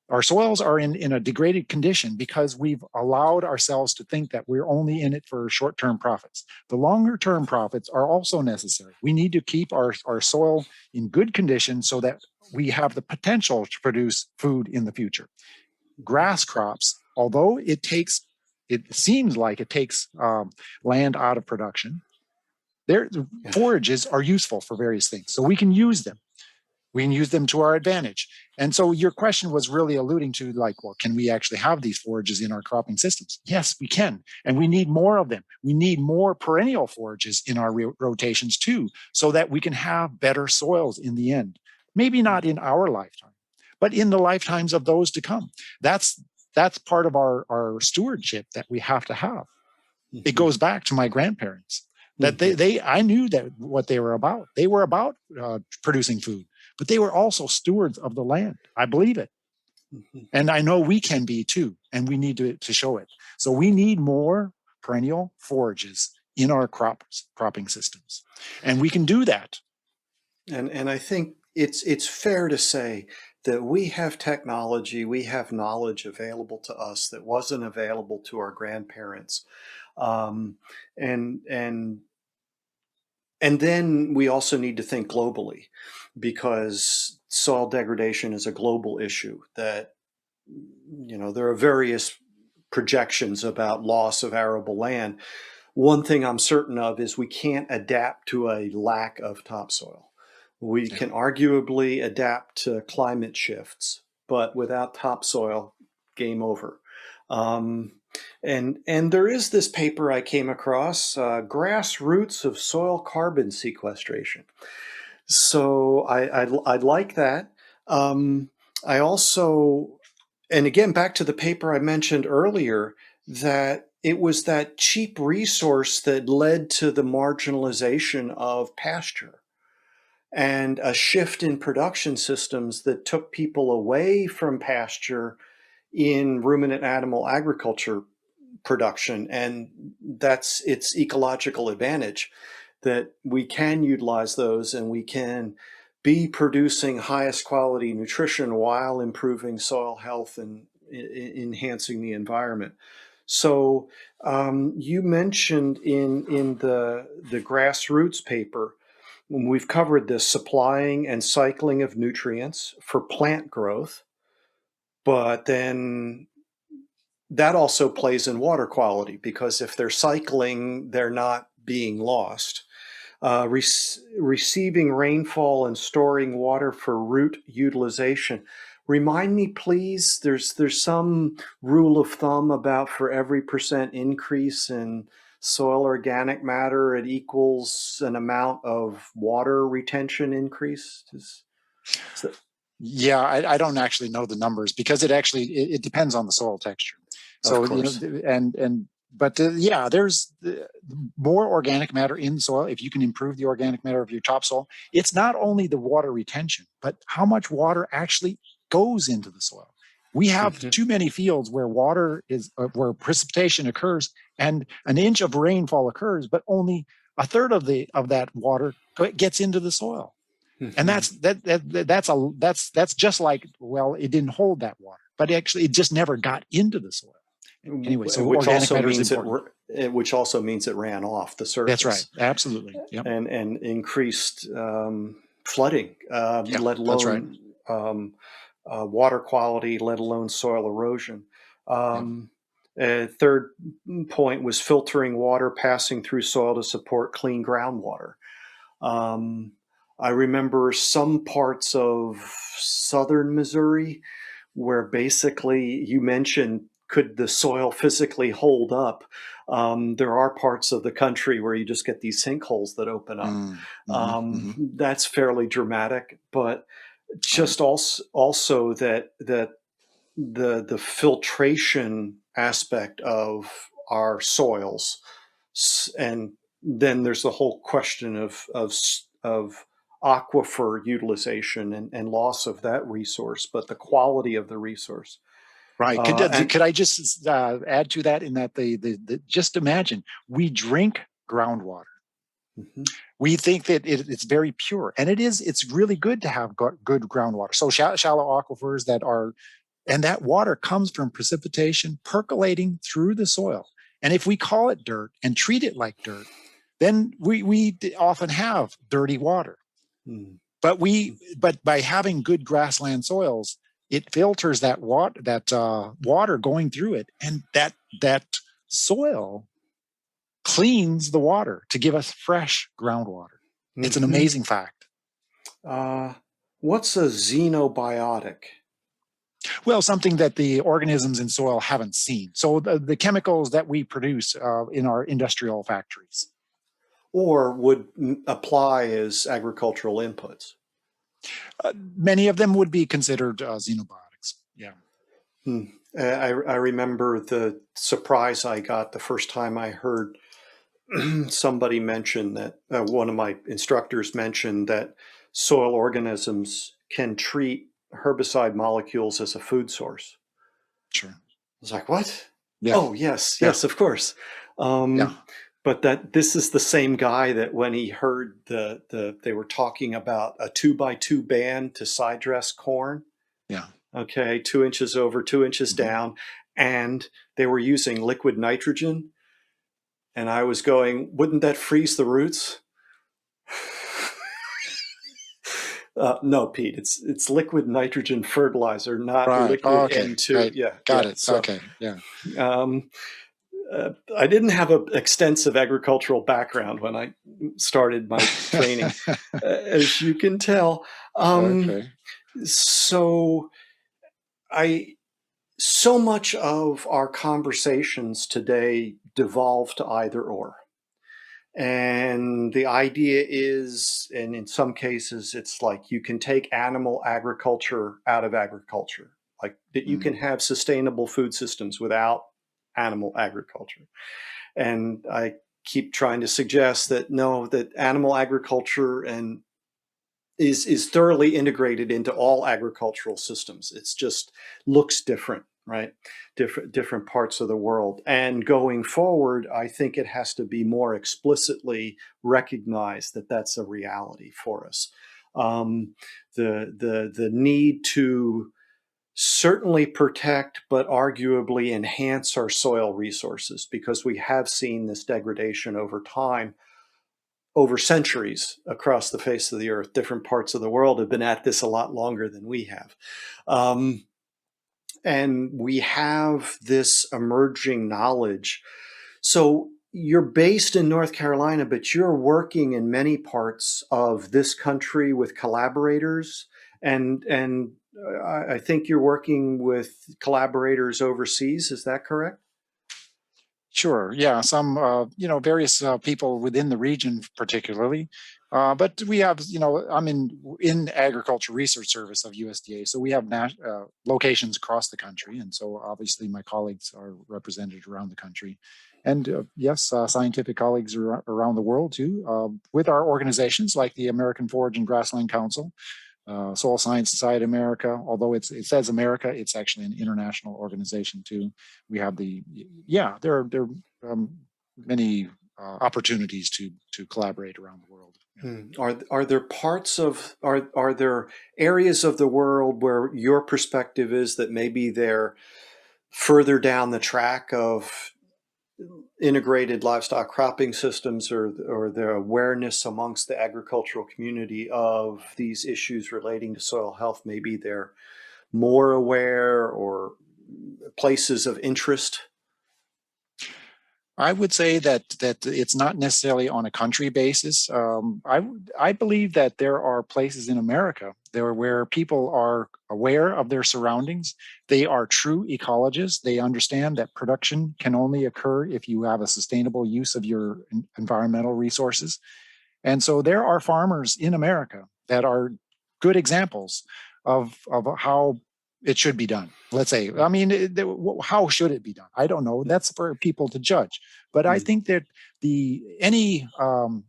Our soils are in a degraded condition because we've allowed ourselves to think that we're only in it for short-term profits. The longer-term profits are also necessary. We need to keep our soil in good condition so that we have the potential to produce food in the future. Grass crops, although it seems like it takes land out of production, forages are useful for various things. So we can use them. We can use them to our advantage. And so your question was really alluding to like, well, can we actually have these forages in our cropping systems? Yes, we can. And we need more of them. We need more perennial forages in our rotations too, so that we can have better soils in the end. Maybe not in our lifetime, but in the lifetimes of those to come. That's part of our stewardship that we have to have. It goes back to my grandparents. That I knew that what they were about. They were about producing food, but they were also stewards of the land. I believe it. And I know we can be too, and we need to show it. So we need more perennial forages in our cropping systems. And we can do that. And I think it's fair to say that we have technology, we have knowledge available to us that wasn't available to our grandparents. And then we also need to think globally, because soil degradation is a global issue that, there are various projections about loss of arable land. One thing I'm certain of is we can't adapt to a lack of topsoil. We can arguably adapt to climate shifts, but without topsoil, game over. And there is this paper I came across, Grassroots of Soil Carbon Sequestration. So I like that. I also, and again, back to the paper I mentioned earlier, that it was that cheap resource that led to the marginalization of pasture and a shift in production systems that took people away from pasture in ruminant animal agriculture production. And that's its ecological advantage, that we can utilize those and we can be producing highest quality nutrition while improving soil health and enhancing the environment. So you mentioned in the grassroots paper, when we've covered the supplying and cycling of nutrients for plant growth, but then that also plays in water quality, because if they're cycling, they're not being lost. Receiving rainfall and storing water for root utilization. Remind me, please, there's some rule of thumb about for every % increase in soil organic matter, it equals an amount of water retention increase. Yeah, I don't actually know the numbers, because it depends on the soil texture. So, of course. Yeah, there's more organic matter in soil. If you can improve the organic matter of your topsoil, it's not only the water retention, but how much water actually goes into the soil. We have too many fields where where precipitation occurs and an inch of rainfall occurs, but only a third of that water gets into the soil. And that's just like, well, it didn't hold that water, but actually it just never got into the soil. Anyway, so which organic also matter is means important. which also means it ran off the surface. That's right, absolutely. Yep. And increased flooding, Yeah, let that's right. alone water quality, let alone soil erosion. Third point was filtering water passing through soil to support clean groundwater. I remember some parts of southern Missouri where basically you mentioned, could the soil physically hold up? There are parts of the country where you just get these sinkholes that open up. That's fairly dramatic, but just also that the filtration aspect of our soils, and then there's the whole question of aquifer utilization and loss of that resource, but the quality of the resource. Right. Could I just add to that, in that just imagine, we drink groundwater. We think that it's very pure, and it is. It's really good to have good groundwater. So shallow aquifers and that water comes from precipitation percolating through the soil. And if we call it dirt and treat it like dirt, then we often have dirty water. But by having good grassland soils, it filters that water going through it, and that soil cleans the water to give us fresh groundwater. It's an amazing fact. What's a xenobiotic? Well, something that the organisms in soil haven't seen. So the chemicals that we produce in our industrial factories. Or would apply as agricultural inputs? Many of them would be considered xenobiotics. Yeah. I remember the surprise I got the first time I heard somebody mention that, one of my instructors mentioned that soil organisms can treat herbicide molecules as a food source. Sure. I was like, what? Yeah. Oh, yes, of course. But that this is the same guy that when he heard they were talking about a 2x2 band to side dress corn. Yeah. Okay, 2 inches over, 2 inches down, and they were using liquid nitrogen. And I was going, wouldn't that freeze the roots? No, Pete, it's liquid nitrogen fertilizer, not liquid N2. Right. Yeah, got it. So, okay, yeah. I didn't have an extensive agricultural background when I started my training, as you can tell. So much of our conversations today devolve to either or. And the idea is, and in some cases, it's like you can take animal agriculture out of agriculture, like that you can have sustainable food systems without animal agriculture. And I keep trying to suggest that no, that animal agriculture and is thoroughly integrated into all agricultural systems. It's just looks different, right? Different parts of the world. And going forward, I think it has to be more explicitly recognized that that's a reality for us. The need to certainly protect, but arguably enhance our soil resources, because we have seen this degradation over time, over centuries across the face of the earth. Different parts of the world have been at this a lot longer than we have. And we have this emerging knowledge. So you're based in North Carolina, but you're working in many parts of this country with collaborators, and I think you're working with collaborators overseas. Is that correct? Sure. Yeah. Some, various people within the region, particularly. But we have, I'm in Agriculture Research Service of USDA, so we have locations across the country, and so obviously my colleagues are represented around the country, and yes, scientific colleagues around the world too, with our organizations like the American Forage and Grassland Council. Soil Science Society of America, although it says America, it's actually an international organization too. We have there are many opportunities to collaborate around the world. Are there parts of are there areas of the world where your perspective is that maybe they're further down the track of integrated livestock cropping systems, or the awareness amongst the agricultural community of these issues relating to soil health? Maybe they're more aware, or places of interest? I would say that it's not necessarily on a country basis. I believe that there are places in America there where people are aware of their surroundings. They are true ecologists. They understand that production can only occur if you have a sustainable use of your environmental resources. And so there are farmers in America that are good examples of how it should be done. Let's say, I mean, how should it be done? I don't know. That's for people to judge. But I think that any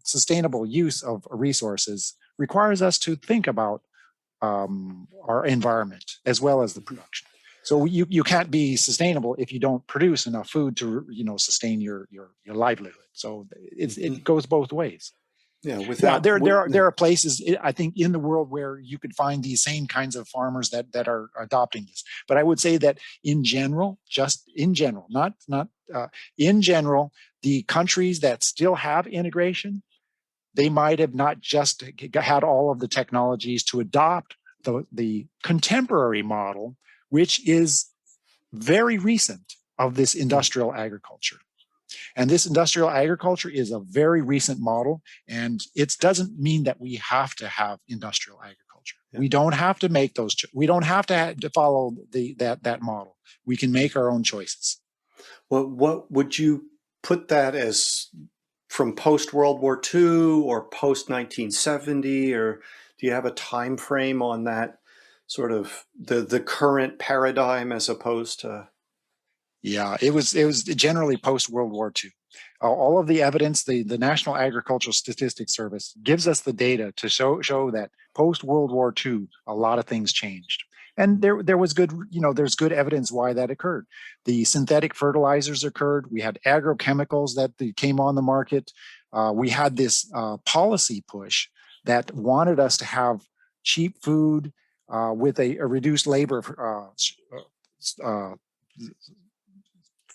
sustainable use of resources requires us to think about our environment as well as the production. So you can't be sustainable if you don't produce enough food to sustain your livelihood. So it goes both ways. Yeah, there are places I think in the world where you could find these same kinds of farmers that are adopting this. But I would say that in general, in general, the countries that still have integration, they might have not just had all of the technologies to adopt the contemporary model, which is very recent, of this industrial agriculture. And this industrial agriculture is a very recent model, and it doesn't mean that we have to have industrial agriculture. Yeah. We don't have to make those. We don't have to follow that model. We can make our own choices. Well, what would you put that as, from post World War II or post 1970, or do you have a time frame on that, sort of the current paradigm as opposed to? Yeah, it was generally post World War II. All of the evidence, the National Agricultural Statistics Service gives us the data to show that post World War II, a lot of things changed. And there was good, there's good evidence why that occurred. The synthetic fertilizers occurred. We had agrochemicals that came on the market. We had this policy push that wanted us to have cheap food with a reduced labor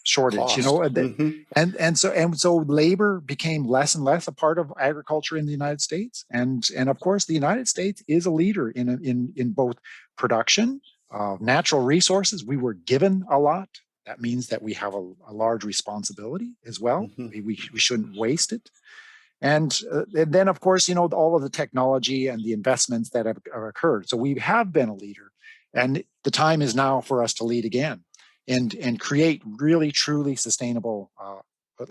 shortage, cost. And so labor became less and less a part of agriculture in the United States, and of course the United States is a leader in both production of natural resources. We were given a lot. That means that we have a large responsibility as well. We shouldn't waste it. And then, of course, all of the technology and the investments that have occurred. So we have been a leader, and the time is now for us to lead again and create really, truly sustainable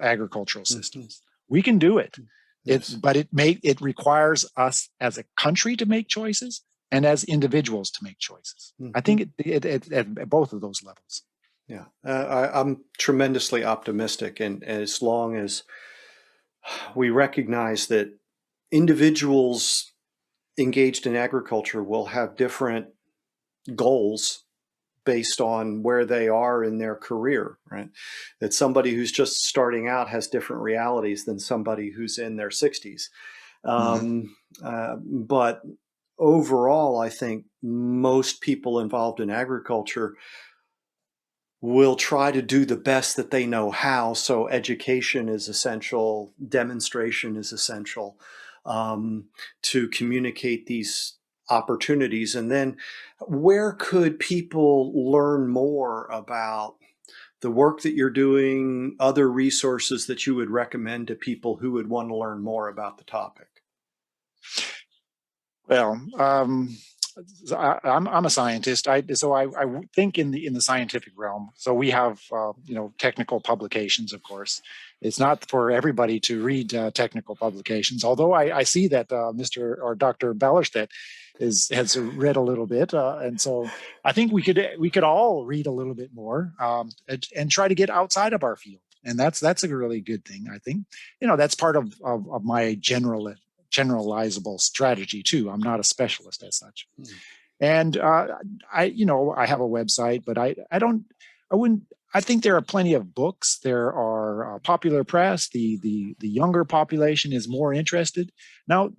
agricultural systems. We can do it. Yes. But it requires us as a country to make choices and as individuals to make choices. I think it at both of those levels. Yeah, I'm tremendously optimistic, and as long as we recognize that individuals engaged in agriculture will have different goals based on where they are in their career, right? That somebody who's just starting out has different realities than somebody who's in their 60s. Hmm. But overall, I think most people involved in agriculture will try to do the best that they know how. So education is essential, demonstration is essential, um, to communicate these opportunities. And then where could people learn more about the work that you're doing, other resources that you would recommend to people who would want to learn more about the topic? Well, I'm a scientist. I think in the scientific realm. So we have technical publications, of course. It's not for everybody to read technical publications. Although I see that Mr. or Dr. Ballerstedt has read a little bit, and so I think we could all read a little bit more, and try to get outside of our field. And that's a really good thing. I think that's part of my generalizable strategy too. I'm not a specialist as such. Hmm. And I have a website, but I wouldn't. I think there are plenty of books. There are popular press. The younger population is more interested now.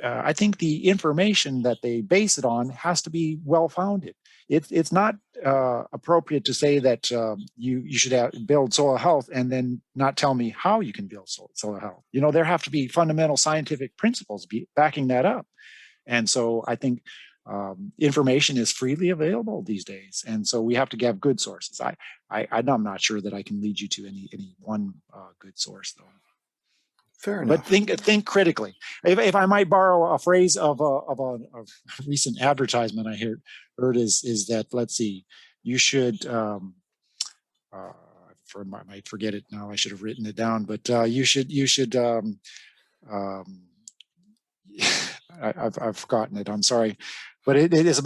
I think the information that they base it on has to be well founded. It's not appropriate to say that you should build soil health and then not tell me how you can build soil health. There have to be fundamental scientific principles backing that up. And so I think information is freely available these days, and so we have to have good sources. I'm not sure that I can lead you to any one good source though. Fair But enough. think critically. If I might borrow a phrase of a recent advertisement I heard is that, let's see, you should uh, I might forget it now. I should have written it down, but you should um, I've forgotten it. I'm sorry, but it's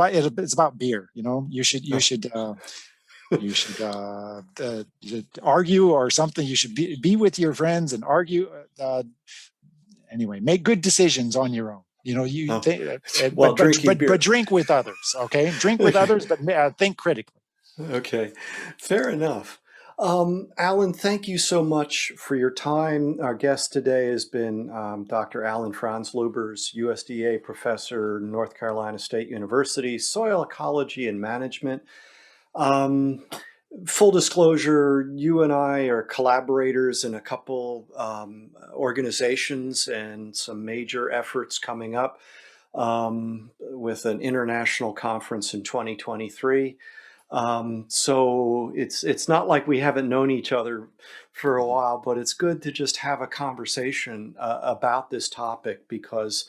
about beer. You should argue or something. You should be with your friends and argue. Anyway, make good decisions on your own. You Oh, think, while drinking but beer. drink with others. Okay, drink with Okay. others, but think critically. Okay, fair enough. Alan, thank you so much for your time. Our guest today has been Dr. Alan Franzluebbers, USDA professor, North Carolina State University, soil ecology and management. Um, Full disclosure, you and I are collaborators in a couple organizations and some major efforts coming up with an international conference in 2023. So it's not like we haven't known each other for a while, but it's good to just have a conversation about this topic because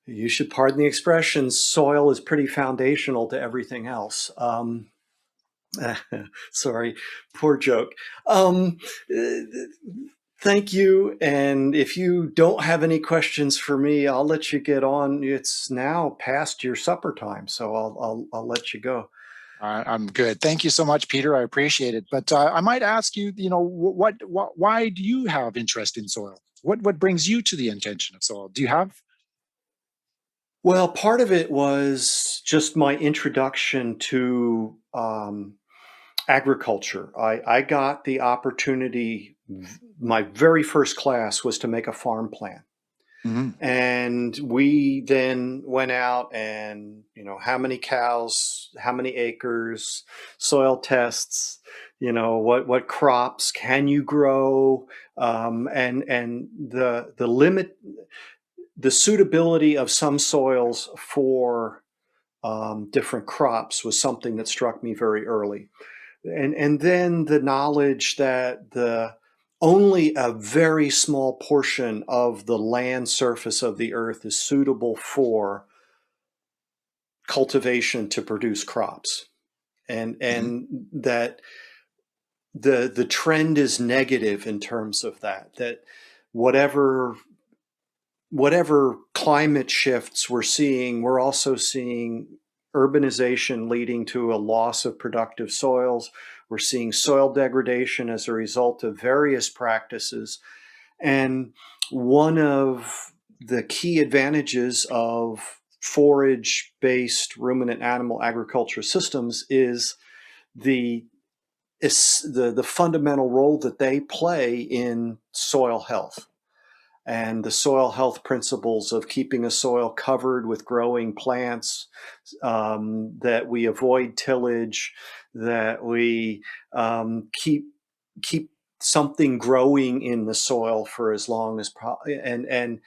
you should pardon the expression, soil is pretty foundational to everything else. Sorry, poor joke. Um, uh, Thank you. And if you don't have any questions for me, I'll let you get on. It's now past your supper time, so I'll let you go. I'm good. Thank you so much, Peter. I appreciate it. But I might ask you, why do you have interest in soil? What brings you to the intention of soil? Do you have? Well, part of it was just my introduction to agriculture. I got the opportunity, my very first class was to make a farm plan. Mm-hmm. And we then went out and, how many cows, how many acres, soil tests, what crops can you grow, and the limit, the suitability of some soils for different crops was something that struck me very early. And then the knowledge that the only a very small portion of the land surface of the earth is suitable for cultivation to produce crops, Mm-hmm. and that the trend is negative in terms of that whatever whatever climate shifts we're seeing, we're also seeing urbanization leading to a loss of productive soils. We're seeing soil degradation as a result of various practices. And one of the key advantages of forage-based ruminant animal agriculture systems is the the fundamental role that they play in soil health and the soil health principles of keeping a soil covered with growing plants, that we avoid tillage, that we keep something growing in the soil for as long as and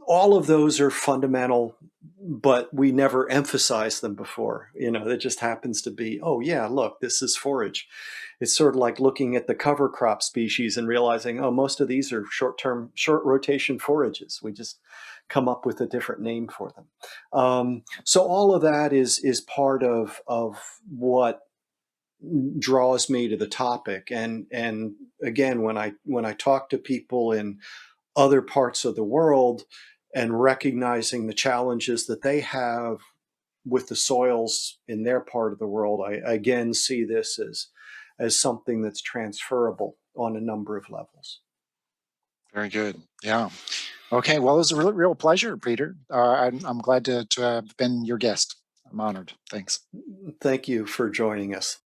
all of those are fundamental, but we never emphasized them before. It just happens to be, oh yeah, look, this is forage. It's sort of like looking at the cover crop species and realizing, oh, most of these are short rotation forages. We just come up with a different name for them. So all of that is part of what draws me to the topic. And again, when I talk to people in other parts of the world and recognizing the challenges that they have with the soils in their part of the world, I again see this as something that's transferable on a number of levels. Very good. Yeah. Okay. Well, it was a real pleasure, Peter. I'm glad to have been your guest. I'm honored. Thanks. Thank you for joining us.